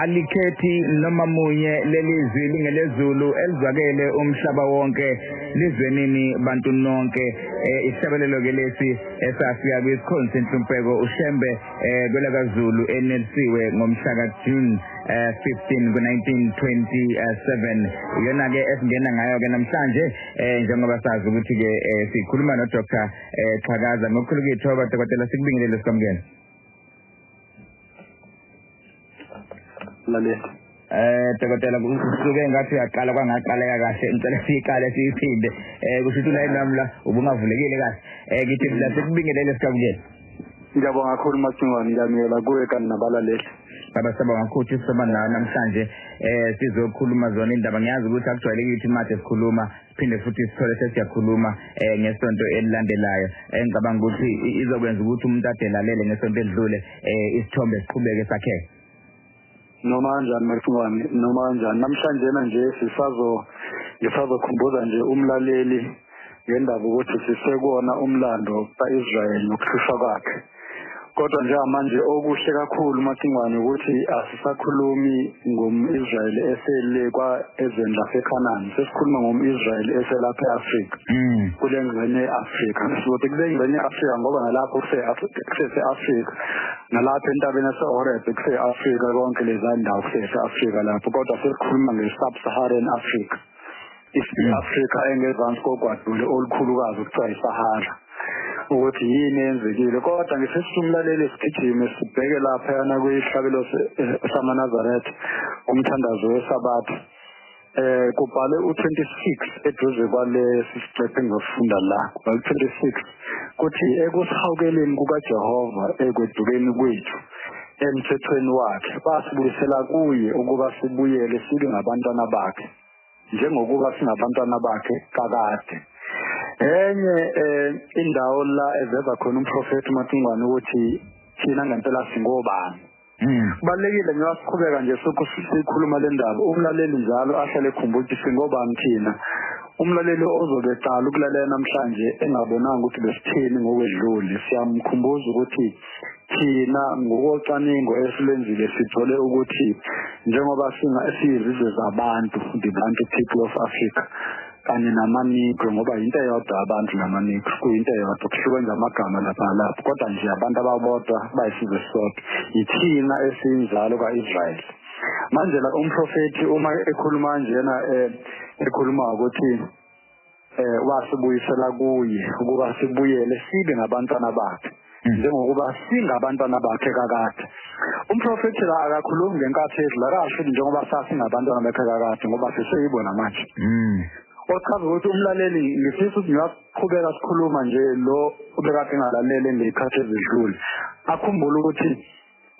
alikhethi noma munye lelizwi lingelezulu elizwakele umhlaba wonke lizwenini bantu nonke isihlabelelo ke lesi esafika kwisikhonzi senhlupheko uShembe kwelakaZulu enelisiwe ngomhla kaJune 15 ku-1927 iyona ke esingena ngayo ke namhlanje njengoba sazi ukuthi ke sikhuluma no Dr. Xhakaza ngokukhulukitho abadokotela sikubingelele sikwamukela Lale dokotela kusuke ngathi uyaqala kwangaqaleka kahle ngicela siqale siphinde kusho ukuthi la namla ubungavulekile kahle ngithi la sikubingelele sikwamukela ngiyabonga kakhulu Macingwane ngiyamela kuwe kanti nabalaleli abasaba ngakhothi sisoba nayo namhlanje sizokhuluma zona indaba ngiyazi ukuthi akujwayelekile ukuthi manje sikhuluma siphinde futhi sithole sesiyakhuluma ngesonto elilandelayo engicabanga ukuthi izokwenza ukuthi umuntu adelalele ngesonto edlule isithombe siqhubeke sakheke noma kanjani Macingwane noma kanjani namhlanje nje ngisazokhumbuza nje umlaleli ngendaba ukuthi sisekona umlando kaIsrael nokuhlushwa kwakhe kodwa njengamanje okuhle kakhulu Macingwane ukuthi asisakhulumi ngomIsrael esele kwa ezweni laseKhanani sesikhuluma ngomIsrael eselapha eAfrika kule ngxenye eAfrika sizothi kule ngxenye eAfrika ngoba nalapho kuse-Afrika nalapha entabeni yaseHoreb kuse-Afrika konke lezi ndawo kuse-Afrika lapho kodwa sesikhuluma nge-Sub-Saharan Africa Afrika engezansi kokwadule olukhulukazi kuthiwa iSahara ukuthi yini yenzekile kodwa ngisesumlaleli sigijime sibheke lapha yana kuyihlabelo samaNazaretha umthandazo weSabatha kubhale u26 eduze kwale sisiqephe ngofunda la u26 kuthi ekusihawukeleni kukaJehova ekwedukeni kwethu emthethweni wakhe basibuyisela kuye ukuba sibuyele sibe ngabantwana bakhe njengokuba singabantwana bakhe kakade enye indawo la eveza khona umprofeti Macingwane ukuthi thina ngempela singobani kubalekile ngiyasiqhubeka nje sikhuluma le ndaba umlaleli njalo ahlale ekhumbula ukuthi singobani thina umlaleli ozobe eqala ukulalela namhlanje engabonanga ukuthi besithini ngokwedlule siyamkhumbuza ukuthi thina ngokocwaningo esilenzile sithole ukuthi njengoba siyizizwe zabantu the Bantu people of Africa kanye namanigro ngoba into eyodwa abantu namanigro kuyinto eyodwa kuhlukenza amagama lapha kodwa nje abantu ababodwa bayisizwe sodwa yithina esiyinzalo kaIsrael manje la umprofeti uma ekhuluma njena ekhuluma ukuthi wasibuyisela kuye ukuba sibuyele sibe ngabantwana bakhe njengokuba singabantwana bakhe kakade umprofeti la akakhulumi ngenkathi edlula kasho njengoba sasingabantwana bakhe kakade ngoba seseyibona manje ochaza ukuthi umlaleli ngifisa ukuthi ngiyaqhubeka sikhuluma nje lo ubekade engalalele ngekhathi ezidlule akhumbule ukuthi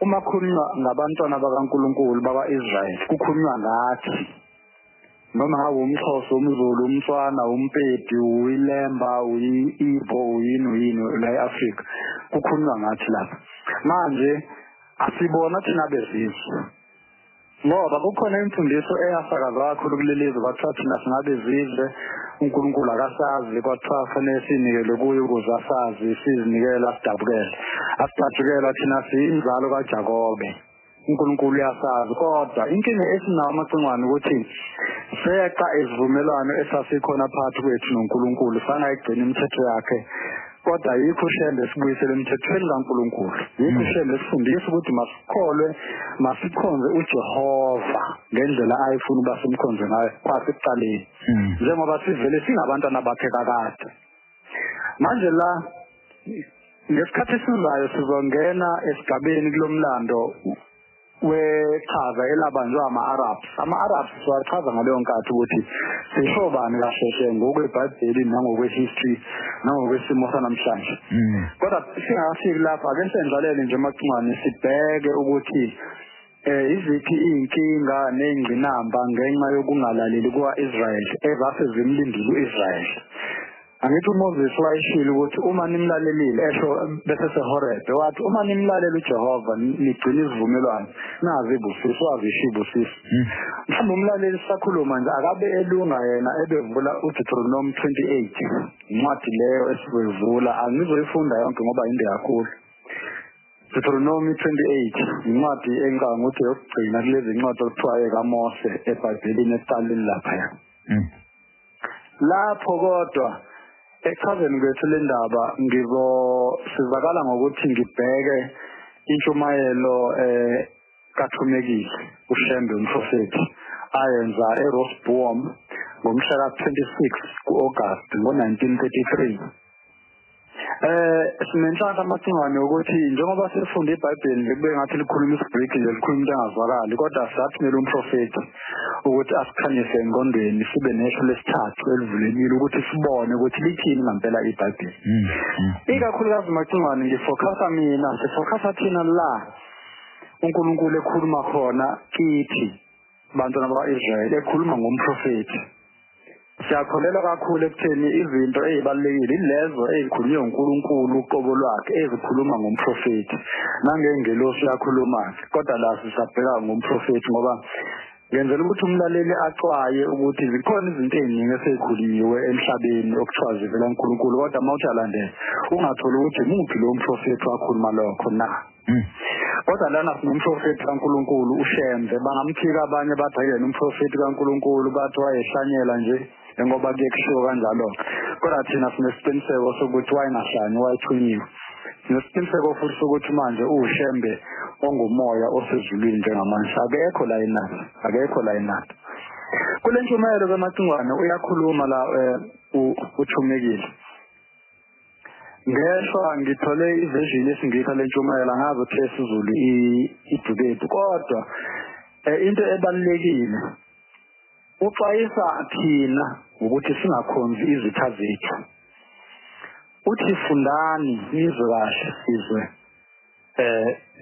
uma kukhulunywa ngabantwana bakaNkulunkulu bakwaIsrael kukhulunywa ngathi noma ngabe umXhosa umZulu umTswana uMpedi uyiLemba uyiIbo uyini la eAfrika kukhulunywa ngathi lapha manje asibona thina bezizwe ngoba kukhona imfundiso eyasakazwa kakhulu kulelizwe kwathiwa thina singabezizwe uNkulunkulu akasazi kwathiwa kufanele sinikele kuye ukuze asazi sizinikela sidabukele asidabukela thina siyinzalo kaJakobe uNkulunkulu uyasazi kodwa inkinga esinayo Macingwane ukuthi seqa isivumelwano esasikhona phakathi kwethu noNkulunkulu sangayigcina imithetho yakhe kodwa yikho uShembe sibuyisele emthethweni kaNkulunkulu yikho uShembe sifundisa ukuthi masikholwe masikhonze uJehova ngendlela ayifuna uba simkhonze ngayo kwasekuqaleni njengoba sivele singabantwana bakhe kakade manje la ngesikhathi esizayo sizongena esigabeni kulomlando wechaza elabanjwa ama-Arabs siwachaza ngaleyo nkathi ukuthi sisho bani kahle ngokweBhayibheli nangokwehistory nangokwesimo sanamhlanje kodwa singakafiki lapha ake sendlalele nje Macingwane sibheke ukuthi iziphi iy'nkinga ney'ngqinamba ngenxa yokungalaleli kwa-Israel ezase zimlindile u-Israel angithi uMoses wayishilo ukuthi uma nimlalelile esho bese seHoreb wathi uma nimlalela uJehova nigcina isivumelwano nazi ibusiso wazishibusisi mhlawumbe umlaleli sakhuluma nje akabe elunga yena ebevula uDeuteronomy 28 incwadi leyo esivula angizoyifunda yonke ngoba inde kakhulu Deuteronomy 28 incwadi engicanga ukuthi yokugcina kulezi incwadi okuthiwa ekaMose eBhayibhelini ekuqaleni lapha. Lapho kodwa echazeni kwethu le ndaba sizakala ngokuthi ngibheke intshumayelo kaThumekile uShembe umprofeti ayenza eRosboom ngomhla ka-26 ku-August ngo-1933. Sinenhlanhla amacingwane ukuthi njengoba sifunda iBhayibheli kube ngathi likhuluma isiGreek nje likhuluma into engazwakali kodwa sathumela umprofeti ukuthi asikhanyise engqondweni sibe nesho lesithathu elivulekile ukuthi sibone ukuthi lithini ngempela iBhayibheli. Ikakhulukazi macingwane sifocusa thina la uNkulunkulu ekhuluma khona kithi bantwana bakwa-Israyeli ekhuluma ngomprofeti. Siyakholelwa kakhulu ekutheni izinto ezibalulekile ilezo ezikhulunywe uNkulunkulu uqobo lwakhe ezikhuluma ngomprofeti nangengelosi yakhuluma-ke kodwa la sisabheka ngomprofeti ngoba ngenzela ukuthi umlaleli axwaye ukuthi zikhona izinto eziningi esezikhulunywe emhlabeni okuthiwa zivela uNkulunkulu kodwa mawuthi alandela ungatholi ukuthi muphi lo mprofeti wakhuluma lokho na. Kodwa lana sinomprofeti kaNkulunkulu uShembe bangamthika abanye bathi ayena umprofeti kaNkulunkulu bathi wayehlanyela nje ngoba kuye kushiwo kanjalo kodwa thina sinesiqiniseko sokuthi wayengahlanye wayethunyiwe. Sinesiqiniseko futhi sokuthi manje uShembe ongumoya osezulwini njengamanje akekho la enathi. Kule ntshumayelo kamacingwane uyakhuluma la uThumekile. Ngeshwa ngithole iversion esingika lentshumayela ngazi ukuthi esiZulu idebate kodwa into ebalekile uxwayisa thina ukuthi singakhonzi izitha zethu. Uthi fundani nizwe kahle sizwe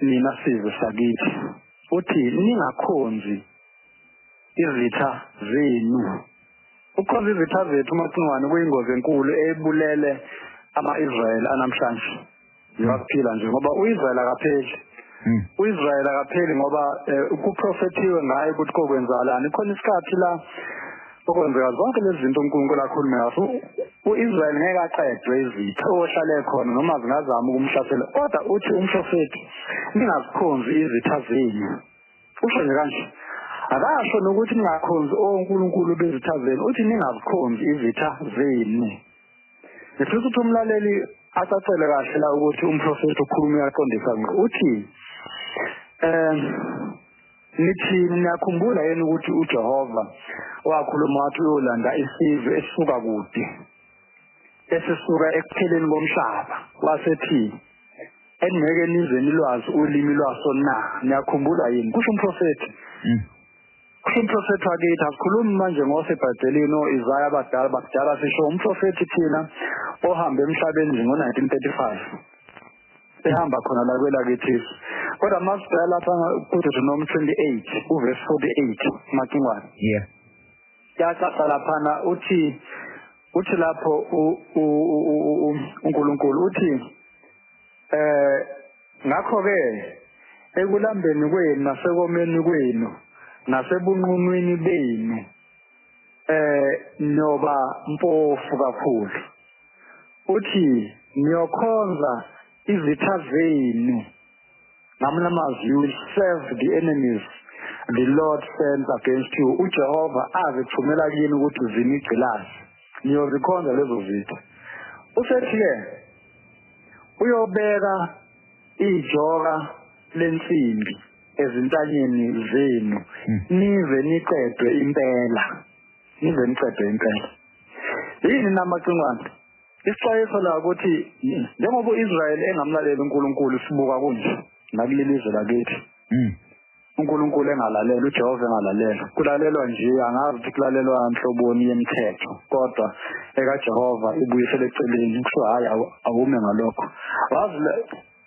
nina sizwe sakithi. Uthi ningakhonzi izitha zenu. Ukukhonza izitha zethu macingwane kuyingozi enkulu ebulele ama-Israyeli anamhlanje. Ngiyaphila nje ngoba uIsrael akapheli. uIsrael akapheli ngoba kuprofethiwe ngaye ukuthi kokwenzakalani. Khona isikhathi la okwenzeka zonke lezi zinto uNkulunkulu akhuluma ngazo. uIsrael ngeke aqedwe izitha ohlale khona noma zingazama ukumhlasela. Kodwa uthi umprofeti ningazikhonzi izitha zenu. Usho nje kanje. Akasho nokuthi ningakhonzi oNkulunkulu bezitha zenu. Uthi ningazikhonzi izitha zenu. Ngifisa ukuthi umlaleli acacele kahle la ukuthi umprofeti ukhuluma uyaqondisa ngqo. Uthi nithi niyakhumbula yena ukuthi uJehova wakhuluma wathi uyolanda isizwe esisuka kude esisuka ekupheleni komhlaba wasethi engeke nize nilwazi ulimi lwaso na. Niyakhumbula yini kusho umprofeti? Kusho umprofeti wakithi asikhulumi manje ngoseBhayibhelini oIsaya abadala bakudala sisho umprofeti thina ohambe emhlabeni ngo-1935 ehamba khona la kwelakithi. Kodwa masibheka lapha kuDuteronomy 28 uverse 48 macingwane. Yacaca laphana uthi lapho uNkulunkulu uthi ngakho-ke ekulambeni kwenu nasekomeni kwenu nasebunqunwini benu noba mpofu kakhulu. Uthi niyokhonza izitha zenu. Ngamanye amazwi, you will serve the enemies the Lord sends against you. uJehova azithumela kini ukuthi zinigcilaze niyozikhonza lezo zitha. Usethi-ke uyobeka ijoka lensimbi ezintanyeni zenu nize niqedwe impela. Yini namacingwane? Isixwayiso la ukuthi njengoba uIsrael engamlaleli uNkulunkulu sibuka kunje nakulelizwe lakithi. uNkulunkulu engalalela, uJehova engalalela. Kulalelwa nje angazi ukuthi kulalelwa inhloboni yemithetho kodwa ekaJehova ibuyisele eceleni kusho hayi awume ngalokho. Wazi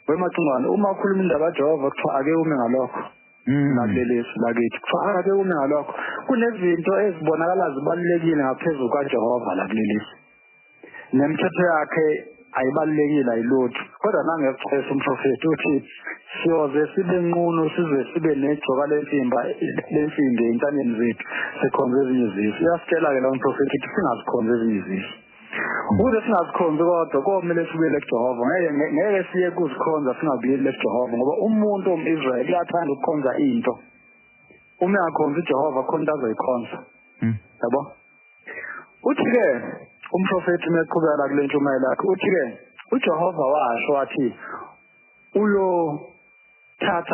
wemacingwane uma ukhuluma indaba kaJehova kuthiwa ake ume ngalokho. Nakulelizwe lakithi kuthiwa ake ume ngalokho. Kunezinto ezibonakala zibalulekile ngaphezulu kaJehova lakulelizwe. Nemithetho yakhe ayibalulekile ayilutho. Kodwa nangekuxwayisa umprofeti uthi siyoze sibe nqunu size sibe nejoka lensimbi entanyeni zethu sikhonze ezinye izizwe. Uyasitshela-ke lo mprofeti ukuthi singazikhonze ezinye izizwe. Ukuze singazikhonzi kodwa komele sibuyele kuJehova ngeke siye kuzikhonza singabuyeli kuJehova ngoba umuntu omIsrael uyathanda ukukhonza into uma engakhonza uJehova khona into azoyikhonza yabo uthi ke umprofeti meqhubeka kule ntshumayelo yakhe uthi ke uJehova washo wathi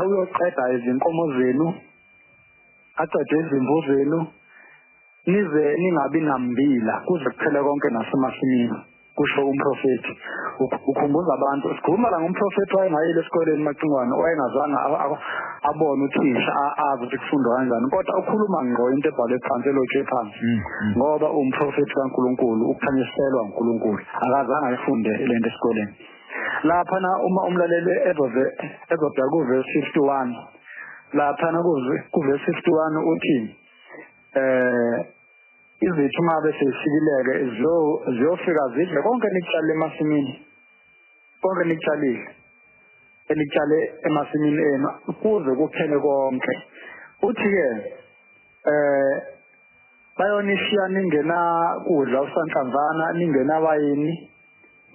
uyoqeda izinkomo zenu aqede izimvu zenu nize ningabi nambila kuze kuphele konke nasemasimini kusho umprofeti ukhumbuza abantu sikhuluma la ngumprofeti wayengayile esikoleni macingwane wayengazange abone uthisha azi ukuthi kufundwa kanjani kodwa ukhuluma ngqo into ebhalwe phansi elotshwe phansi ngoba umprofeti kaNkuluNkulu ukukhanyiselwa uNkulunkulu akazange ayifunde lento esikoleni lapha na uma umlaleli ezobheka kuverse 51 lapha na kuverse 51 uthi izithu mabe sesikileke ziyofika zidle konke nikutshale emasimini konke nikutshalile enikutshale emasimini enu kuze kuphele konke uthi ke bayonishiya ningena kudla usanhlamvana ningena wayini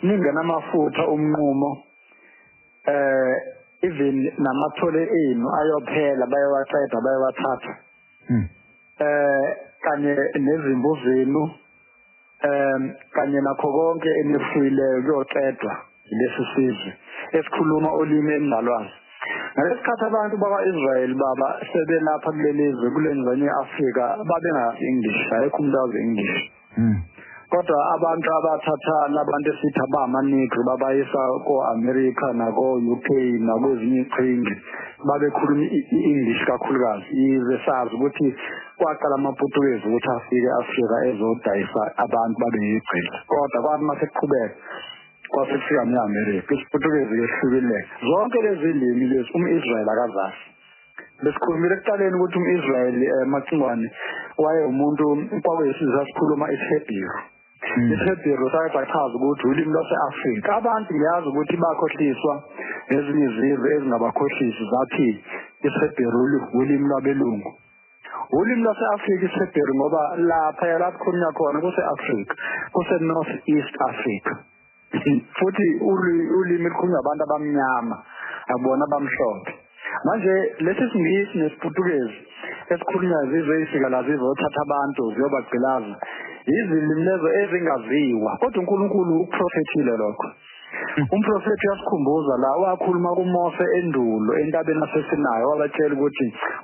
ningena amafutha umnqumo even namathole enu ayophela bayowaqeda bayowathatha kanye nezimvu zenu kanye nakho konke enifuyileyo kuyoqedwa lesi sizwe esikhuluma olimi endalwazi ngesikhathi abantu bakwaIsrael baba sebelapha kulelizwe kulenzanye eAfrika babengazi English ayikho umuntu wazi English kodwa abantu abathatha labantu esithi abamanigri babayisa ko-America nako-UK nakwezinye iqhingi babekhuluma i-English kakhulukazi yize sazi ukuthi kwaqala amaPutukezi ukuthi afike eAfrika ezodayisa abantu babe yigqila kodwa kwathi mase kuqhubeka kwasefika ne-America isiPutukezi kehlukile zonke lezi limi lezi umIsrael akazazi besikhulumile ekuqaleni ukuthi umIsrael macingwane waye umuntu kwakuyisizwe asikhuluma isiHebheru isiHebheru sachaza ukuthi ulimi lwase-Afrika abantu ngiyazi ukuthi bakhohliswa ezinye izizwe ezingabakhohlisi zathi isiHebheru ulimi lwabelungu ulimi lwase-Afrika isiHebheru ngoba lapha kukhulunywa khona kuse-Afrika kuse-North East Africa futhi ulimi lukhulunywa abantu abamnyama abona abamhlophe manje lesi singisi nesiPutukezi esikhulunywa izizwe ezifika la zizothatha abantu ziyobagqilaza izilimi lezo ezingaziwa kodwa uNkulunkulu ukuprofethile lokho umprofeti uyasikhumbuza la wakhuluma kuMose endulo entabeni yaseSinayi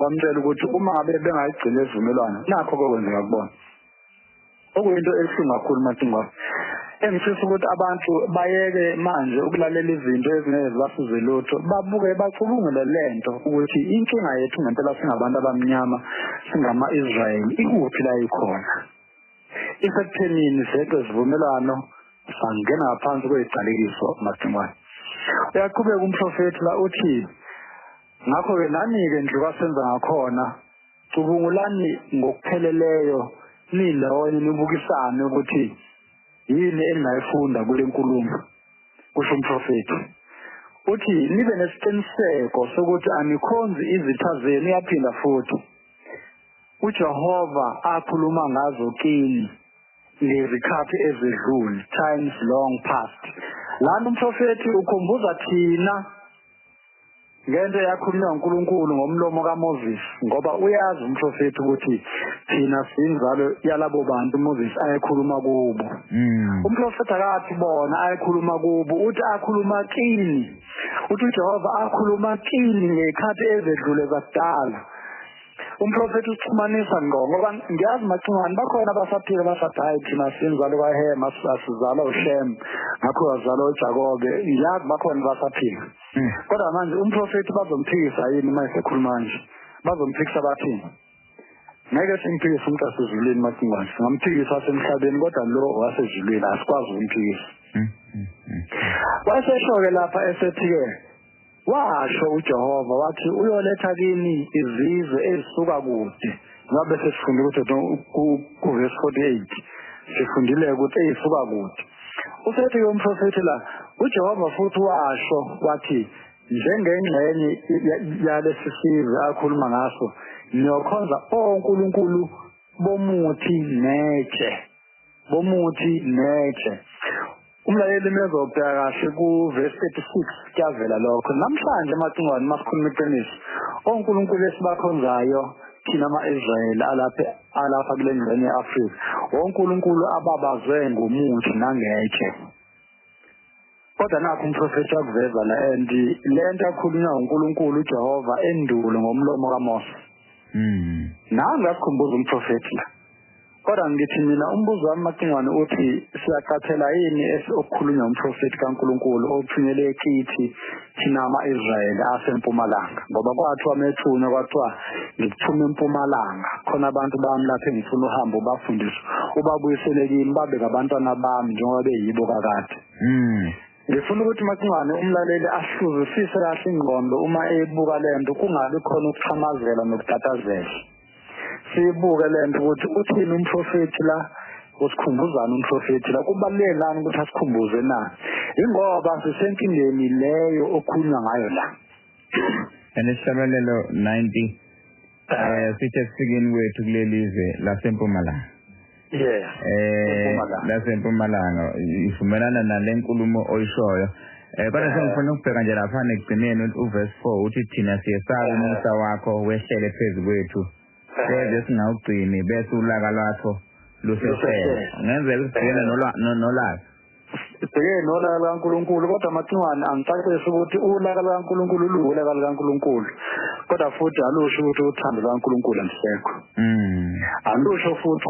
wamtshela ukuthi uma ngabe bengayigcina izivumelwano nakho kokwenzeka kubona okuyinto ebuhlungu kakhulu mathingwa engifisa ukuthi abantu bayeke manje ukulalela izinto ezingeke zibasize lutho babuke bacubungule lento ukuthi inkinga yethu ngempela singabantu abamnyama singama-Israyeli ikuphi la ikhona isekuthenini zeqe zivumelwano sangena ngaphansi kwezigcalekiso mathingwane uyaqhubeka umprofeti la uthi ngakho-ke nani-ke nje kwasenza ngakhona cubungulani ngokupheleleyo nilawonye nibukisane ukuthi yini engayifunda kule nkulumo kusho umprofeti uthi nibe nesiqiniseko sokuthi anikhonzi izitha zenu yaphinda futhi uJehova akhuluma ngazo kini lezikhathi ezedlule times long past lana umprofeti ukhumbuza thina ngento yakhulunywa uNkulunkulu ngomlomo kaMoses ngoba uyazi umprofeti ukuthi thina sinzalo yalabo bantu Moses ayekhuluma kubo umprofeti akathi bona ayekhuluma kubo uthi akhuluma kini uthi uJehova akhuluma kini ngekhathi ezedlule zakudala umprofeti uxhumanisa ngqo ngoba ngiyazi macingwane bakhona abasaphila basathi hayi thina sinzalo kaHema sasizala uShem ngakho wazala uJakobe ngiyazi bakhona basaphila kodwa manje umprofeti bazomphikisa yini uma esekhuluma nje bazomphikisa bathini ngeke simphikise umuntu asezulwini macingwane singamphikisa asemhlabeni kodwa lo wasezulwini asikwazi ukumphikisa wasesho-ke lapha esethi-ke washo uJehova wathi uyoletha kini izizwe ezisuka kude ngabe sesifunde ukuthi kuverse 48 sifundile ukuthi ezisuka kude usethi umprofeti la uJehova futhi washo wathi njengengxenye yalesi sizwe akhuluma ngaso niyokhonza onkulunkulu bomuthi netshe umlaleli mezobheka kahle ku verse 36 kuyavela lokho namhlanje emacingwane masikhuluma iqiniso onkulunkulu esibakhonzayo thina ama-Israyeli alapha kule ngxenye ye-Afrika onkulunkulu ababazwe ngomuthi nangetshe kodwa nakho umprofethi wakuveza la and lento akhulunywa uNkulunkulu uJehova endulo ngomlomo kaMose nanga sikhumbuza umprofethi la kodwa ngithi mina umbuzo wami macingwane uthi siyacathela yini okukhulunywa umprofethi kaNkulunkulu othunyelwe kithi thina ama-Israyeli asempumalanga ngoba kwathiwa methunywa kwathiwa ngikuthuma empumalanga khona abantu bami lapha engifuna uhambo bafundiswe ubabuyisele kimi babe ngabantwana bami njengoba beyibo kakade ngifuna ukuthi macingwane umlaleli ahluzisise kahle ingqondo uma ebuka lento kungabi khona ukuxhamazela nokutatazela sibuke lento ukuthi uthini umprofethi la usikhumbuzana umprofethi la kubaluleke ngani ukuthi asikhumbuze na ingoba sisenkingeni leyo okhulunywa ngayo la Eneshabalelo 90 sithe sifikeni wethu kulelizwe laseMpumalanga laseMpumalanga ivumelana nalenkulumo oyishoyo kodwa sengifuna ukubheka nje lapha nekugcineni uverse 4 uthi thina siyesabe umusa wakho wehlele phezu kwethu bese singawugcini bese ulaka lwakho lusesele ngenzeka sibhekene nolaka sibhekene nolaka kaNkulunkulu kodwa macingwane angicacise ukuthi ulaka kaNkulunkulu luwulaka kaNkulunkulu kodwa futhi alusho ukuthi uthando lwaNkulunkulu alisekho alusho futhi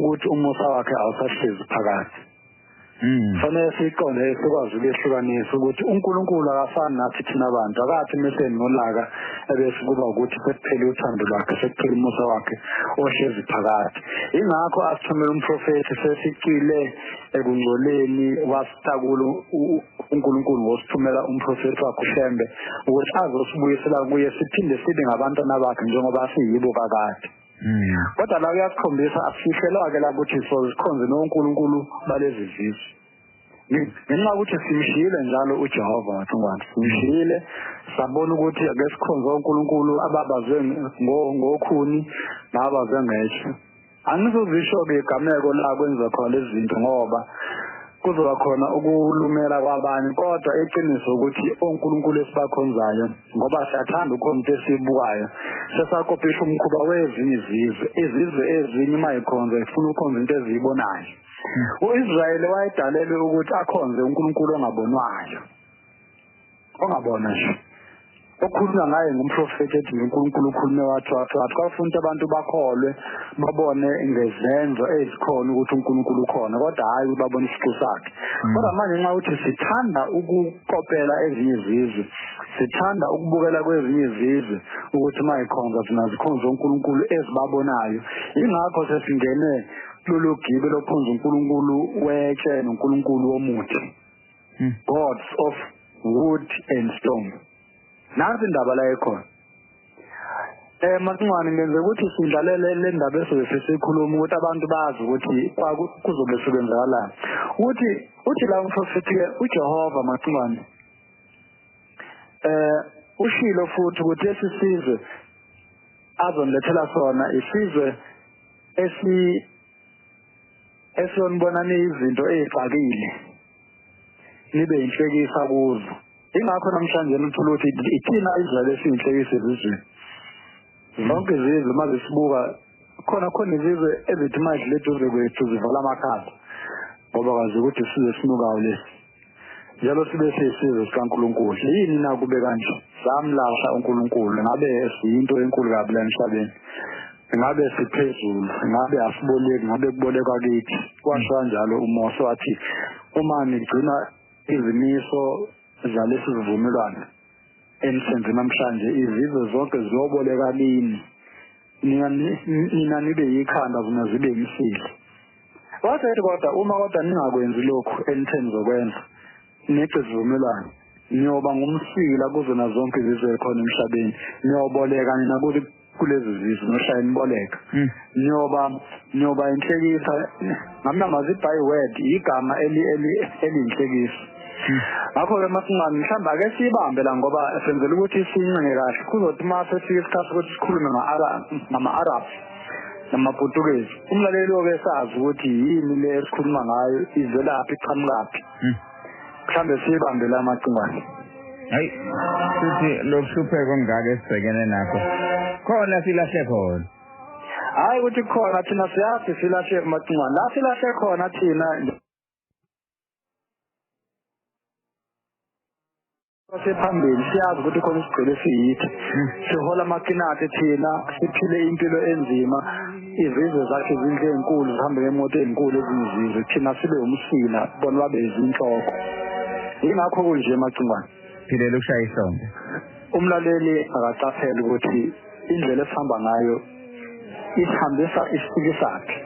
ukuthi umusa wakhe awusahlezi phakathi fanele siqonde sikwazi ukwehlukanisa ukuthi uNkulunkulu akafani nathi thina abantu akathi meseni nolaka ebese kuba ukuthi sekuphele uthando lwakhe sekuphele umusa wakhe ohlezi phakathi ingakho asithumela umprofethi sesicile ekungcoleni wasitakula uNkulunkulu ngosithumela umprofethi wakhe uShembe ukuthi azosibuyisela kuye siphinde sibe ngabantwana bakhe njengoba siyibo kakade kodwa la kuyasikhombisa asifihlelwa-ke la ukuthi sikhonze noNkulunkulu balezi zizwe ngenxa ukuthi simshiyile njalo uJehova macingwane simshiyile sabona ukuthi ake sikhonze uNkulunkulu ababazwe ngokhuni nabazwe ngetshe angizozisho-ke igameko la kwenza khona lezi zinto ngoba kuzoba khona ukulumela kwabanye kodwa iqiniso ukuthi oNkulunkulu esibakhonzayo ngoba siyathanda ukhonto esibukayo sesakopisha umkhuba wezinye izizwe ezinye mayikhonza ifuna ukhonza into eziyibonayo uIsrayeli wayedalelwe ukuthi akhonze uNkulunkulu ongabonwayo ongabona nje okhulunywa ngaye ngumprofethi ethi uNkulunkulu ukhulume wathi kwafuna abantu bakholwe babone ngezenzo ezikhona ukuthi uNkulunkulu ukhona kodwa hayi babone isiqu sakhe kodwa manje nxa uthi sithanda ukukopela ezinye izizwe sithanda ukubukela kwezinye izizwe ukuthi mayikhonza thina zikhonza uNkulunkulu ezibabonayo ingakho sesingene lolu gibe lokhonza uNkulunkulu wetshe noNkulunkulu womuthi gods of wood and stone nansi indaba la ekhona macingwane ngenze ukuthi sidlalele le ndaba esesikhuluma ukuthi abantu bazi ukuthi kuzobe sekwenzakalani uthi la umprofethi uJehova macingwane ushilo futhi ukuthi lesisizwe azonilethela sona isizwe esiyonibonana izinto ezixakile nibe inhlekisa kuzo ingakho namhlanje uthola ukuthi ithina Israyeli esiyinhlekisa ezizweni zonke izizwe mazisibuka khona izizwe ezithi manje leduze kwethu zivala amakhanda ngoba kwazi ukuthi sizwe sinukayo lesi njalo sibe sisizwe sikaNkulunkulu yini na kube kanje samlahla uNkulunkulu ngabe siyinto enkulu kabi la emhlabeni ngabe siphezulu ngabe asiboleki ngabe kubolekwa kithi kwasho kanjalo uMose wathi uma nigcina izimiso zalesi sivumelwano emsenzini namhlanje izizwe zonke ziyoboleka kini nina nibe yikhanda zona zibe imsili wathi kodwa ningakwenzi lokhu enitheni zokwenza nice sivumelwano niyoba ngumsila kuzona zonke izizwe khona emhlabeni niyoboleka nina kulezi zizwe noshaya niboleka niyoba inhlekisa ngamnamazi by word igama elinhlekisa ngakho-ke masingani mhlawumbe ake siyibambe la ngoba senzela ukuthi siyincenge kahle kuzothi uma sefika isikhathi ukuthi sikhulume ngama-Arabs namaPortuguese. Umlaleli oke sazi ukuthi yini le esikhuluma ngayo izelaphi iqhamukaphi. Mhlambe sibambe la macingwane. Hayi sithi lokuhlupheka ongaka esibhekene nakho. Khona silahle khona. Hayi ukuthi khona thina siyazi silahle macingwane. La silahle khona thina sephambili siyazi ukuthi khona isigcele siyithi sihola amakinati thina siphile impilo enzima izizwe zakhe izinhle ezinkulu zihambe ngemoto ezinkulu ezinzizwe thina sibe umsila bona babe izinhloko ingakho kunje macingwane phile lokushaya isonto umlaleli akacaphela ukuthi indlela esihamba ngayo isihambisa isifike sakhe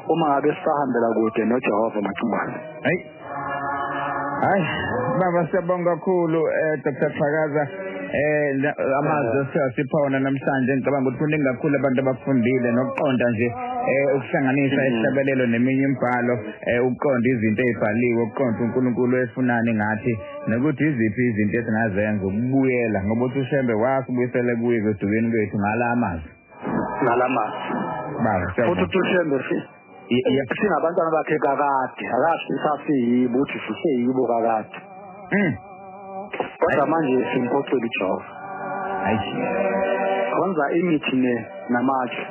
uma ngabe sihambela kude noJehova macingwane hayi baba siyabonga kakhulu Dr. Qhakaza amazwi siphawana namhlanje ngicabanga ukuthi kuningi kakhulu abantu abafundile nokuqonda nje ukuhlanganisa isihlabelelo neminye imibhalo ukuqonda izinto ezibhaliwe ukuqonda uNkulunkulu efunani ngathi nokuthi iziphi izinto esingazenza ukubuyela ngoba uthi uShembe wasibuyisele kuye kwedukeni kwethu ngalamazwi baba futhi uShembe sinabantwana bakhe kakade akashi sasiyibo uthi siseyibo kakade kodwa manje simphoqile uJehova kwenza imithi namatshe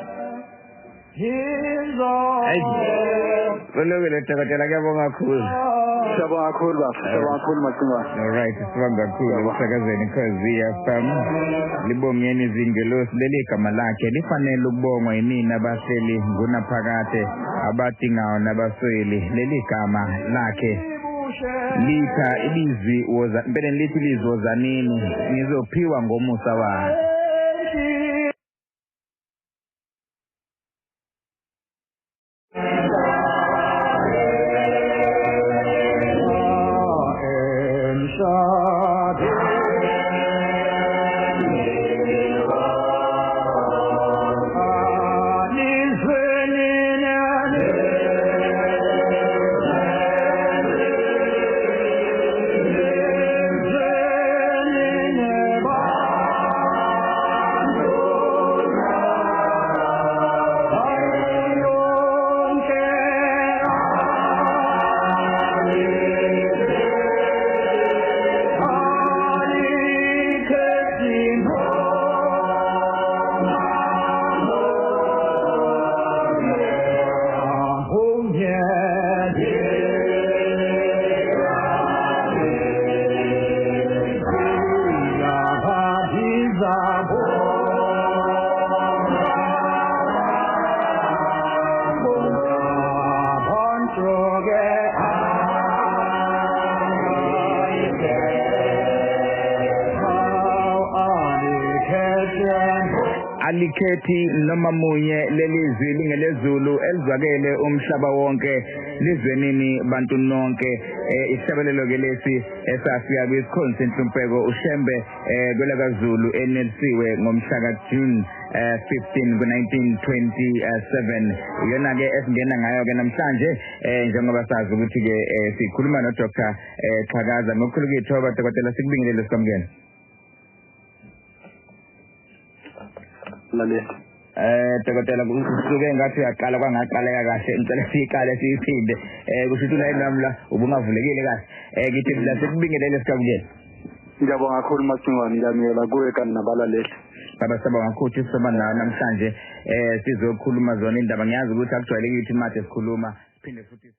Kulungile Dr. Ngiyabonga kakhulu. Siyabonga kakhulu baba, siyabonga kakhulu macingwane. Alright, sibonga kakhulu ukusakazeni Khosi FM. Libongeni izingelosi leli igama lakhe lifanele ukubongwa yimina abahleli ngunaphakade abadingayo nabasweli leli igama lakhe litha ilizwi woza impela lithi ilizwi wozanini ngizophiwa ngomusa wakhe. Alikhethi noma munye lelizwi lingelezulu elizwakele umhlaba wonke lizwenini bantu nonke isihlabelelo ke lesi esafika kwisikhozi senhlupheko uShembe kwelakaZulu enelisiwe ngomhla kaJune 15 ku1927 iyona ke esingena ngayo ke namhlanje njengoba sazi ukuthi ke sikhuluma noDr. Qhakaza ngokukhuluma ithoba dokotela sikubingelele sikwamukela lalela dokotela kusuke ngathi uyaqala kwangaqaleka kahle ngicela siqale siyiphinde kusho ukuthi ulayinamla ubungavulekile kahle ngithi la sikubingelele sikwamukela ngiyabonga kakhulu macingwane ngiyamela kuwe kanti nabalaleli baba sabonga kakhulu sizoba nayo namhlanje sizokhuluma zona indaba ngiyazi ukuthi akujwayelekile ukuthi manje sikhuluma phinde futhi